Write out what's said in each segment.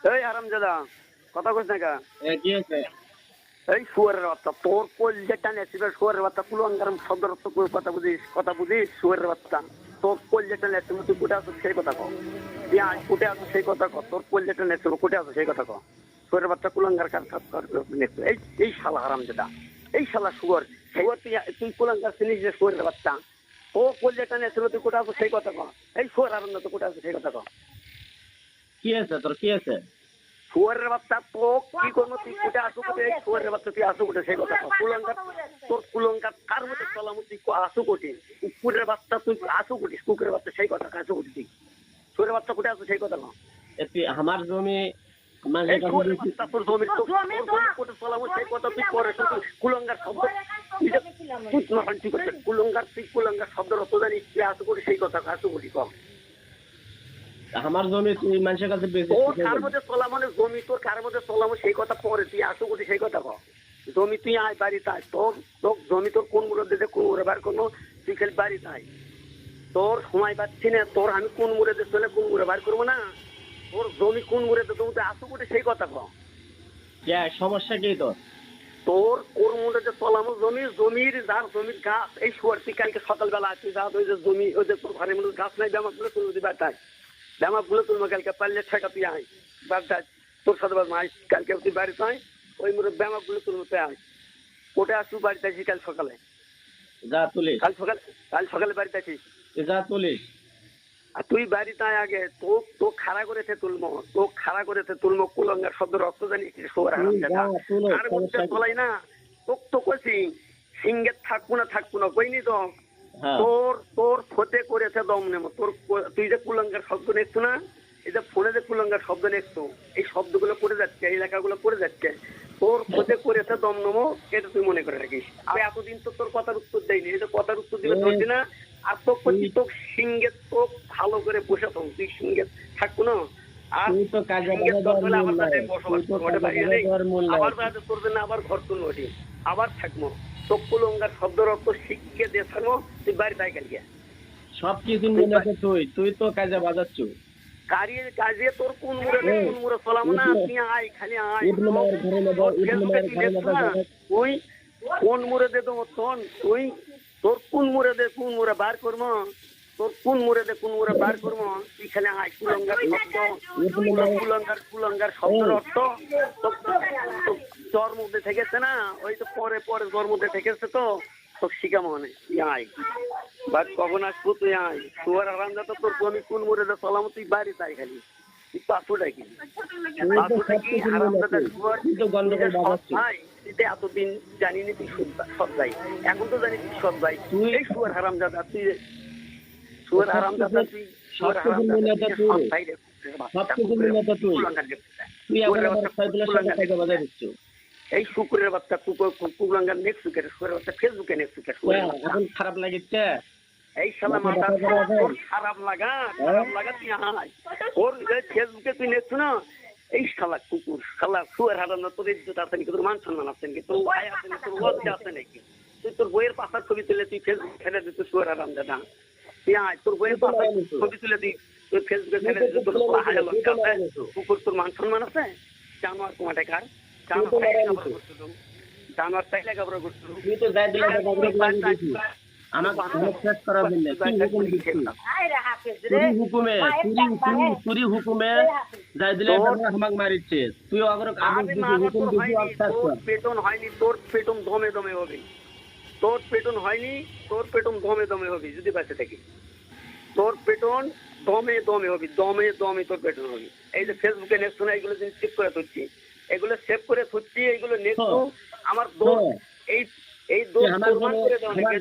এই আরামজাদা কথা কইছ না কা? কি আছে? এই শুয়ারের বাচ্চা তোর কলজেটা নেছিবে শুয়ারের বাচ্চা কুলঙ্গার শব্দ অর্থ কথা বুঝিস শুয়ারের বাচ্চা তোর কলজেটা নেছিবে তুই কোটে আছো সেই কথা কও। তুই আজ কোটে আছো সেই কথা কও। তোর কলজেটা নেছিবে কোটে আছো সেই কথা কও। শুয়ারের বাচ্চা কুলঙ্গার কার নেছিবে এই এই শালা আরামজাদা এই শালা শুয়ার শুয়ার তুই কুলঙ্গার চিনিস যে শুয়ারের বাচ্চা ও কলজেটা নেছিবে তুই কোটে আছো সেই কথা কও। এই শুয়ার আরামজাদা তুই কোটে আছো সেই কথা কও। কি আছে তোর? কি আছে? শুয়ারের বাচ্চা তো কি করবো তুই কোটে আসো কোটে শুয়ারের বাচ্চা তুই আসো কোটে সেই কথা কুলঙ্কার তোর কুলঙ্কার কার মধ্যে চলাম তুই আসো কোটে কুকুরের বাচ্চা তুই আসো কোটে কুকুরের বাচ্চা সেই কথা আসো কোটে তুই শুয়ারের বাচ্চা কোটে আসো সেই কথা না তুই আমার জমি শুয়ারের বাচ্চা তোর জমির কোটে চলাম সেই কথা তুই করে কুলঙ্কার শব্দ কুলঙ্কার তুই কুলঙ্কার শব্দের অর্থ জানিস তুই আসো কোটে সেই কথা আসো কোটে কম আমার জমি তুই মানুষের কাছে তোর কার মধ্যে চলা মানে জমি তোর কার মধ্যে চলামো সেই কথা পরে তুই আসো কোটি সেই কথা কর জমি তুই আয় বাড়িতে আয় তোর তোর জমি তোর কোন মুড়ে দিতে কোন মুড়ে বার করবো তুই খালি বাড়িতে আয় তোর সময় পাচ্ছি না তোর আমি কোন মুড়ে দিয়ে চলে কোন মুড়ে বার করবো না তোর জমি কোন মুড়ে দিয়ে তুমি আসো কোটি সেই কথা কর সমস্যা কি তোর? তোর কোন মুড়ে যে চলামো জমির যার জমির গাছ এই শুয়ার তুই কালকে সকালবেলা তুই যা ওই যে জমি ওই যে তোর ঘরের মধ্যে গাছ নাই জামা গুলো তুই যদি বাড়তায় জামা গুলো তুমি কালকে পারলে ঠেকা তুই আয় বাড়িতে তোর সাথে মাই কালকে তুই বাড়িতে আয় ওই মোড়ে ব্যামা গুলো তুলতে আয় কোটে আসু বাড়িতে আসি কাল সকালে যা তুলিস কাল সকালে বাড়িতে আসিস যা তুলিস আর তুই বাড়িতে আয় আগে তো খাড়া করেছে তুলমো কুলঙ্গার শব্দ রক্ত জানিস আর মধ্যে তোলাই না তো কইছি সিঙ্গের থাকবো না কইনি তো তোর ফতে করেছে দম নেমো তোর তুই যে কুলঙ্গার শব্দ দেখছো না এই যে ফোনে যে কুলঙ্গার শব্দ দেখছো এই শব্দগুলো করে যাচ্ছে এই এলাকাগুলো করে যাচ্ছে তোর ফতে করেছে দম নেমো এটা তুই মনে করে রাখিস আমি এতদিন তো তোর কথার উত্তর দেয়নি এই যে কথার উত্তর দিবে ধরছি না আর তো কইছি তো সিঙ্গে তো ভালো করে বসে থাক তুই সিঙ্গে থাকবো না আর আবার ঘর তুলবো আবার থাকবো তো কুলঙ্গার শব্দ রক্ত শিখকে দিয়ে থাকবো তুই বাড়ি তাই কালকে সবকিছু তুই তো কাজে বাজাচ্ছ কাজে তোর কোন মুড়ে চলাম না তুই আয় খালি আয় তুই কোন মুড়ে দে তুই তোর কোন মুড়ে বার করবো তোর কোন মুড়ে বার করবো তুই খালি আয় কুলঙ্গার শব্দের অর্থ জ্বর মধ্যে থেকেছে না ওই তো পরে জ্বর মধ্যে থেকেছে তো তোর শিখা মনে তুই আয় বাদ কখন আসবো তুই আয় তোর আরাম যত তোর জমি কোন মুড়ে চলাম তুই বাড়ি তাই খালি তুই পাঁচশো ডাকি এতদিন জানিনি তুই সৎ যাই এখন তো জানি তুই সৎ যাই তুই এই শুয়ার হারাম দাদা তুই শুয়ার হারাম দাদা তুই এই শুকুরের বাচ্চা কুকুরাঙ্গার নেক্সট শুকুরের বাচ্চা ফেসবুকে নেক্সট এখন খারাপ লাগছে এই শালা মাথা খারাপ লাগা তুই আয় ওর ফেসবুকে তুই নেক্সট না এই শালা কুকুর শালা শুয়ার হারানো তোর ইজ্জত আছে নাকি তোর মান সম্মান আছে নাকি তোর ভাই আছে নাকি তোর লজ্জা আছে নাকি তুই তোর বইয়ের পাশার ছবি তুলে তুই ফেসবুক ফেলে দিত শুয়ার হারাম দাদা তুই আয় তোর বইয়ের পাশার ছবি তুলে দিই তুই ফেসবুকে ফেলে দিত তোর হায় লজ্জা আছে কুকুর তোর মান সম্মান আছে জানোয়ার কুমাটে কার জানোয়ার তাই লেখাপড়া করছিল তুই তো যাই দিলে চুরি হুকুমে যাই দিলে আমাকে মারিচ্ছে তুই পেটন হয়নি তোর পেটন দমে দমে হবে তোর পেটন হয়নি তোর পেটন দমে দমে হবে যদি বেঁচে থাকি তোর পেটন দমে দমে হবে দমে দমে তোর পেটন হবে এই যে ফেসবুকে নেক্সট না এইগুলো জিনিস সেভ করে ধরছি এগুলো সেভ করে ধরছি এইগুলো নেক্সট আমার দোষ এই দোষ প্রমাণ করে দেওয়া নাকি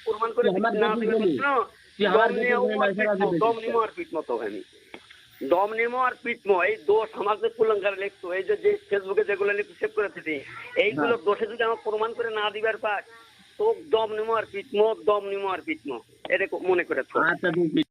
প্রমাণ করে না দিলে দম নিমো আর পিট মতো আমি দম নিমো আর পিটমো এই দোষ আমার যে কুলঙ্কার লিখতো এই যে ফেসবুকে যেগুলো লিখতো সেভ করে দিতি এইগুলো দোষে যদি আমার প্রমাণ করে না দিবার পাস তো দম নিমো আর পিটমো এটা মনে করে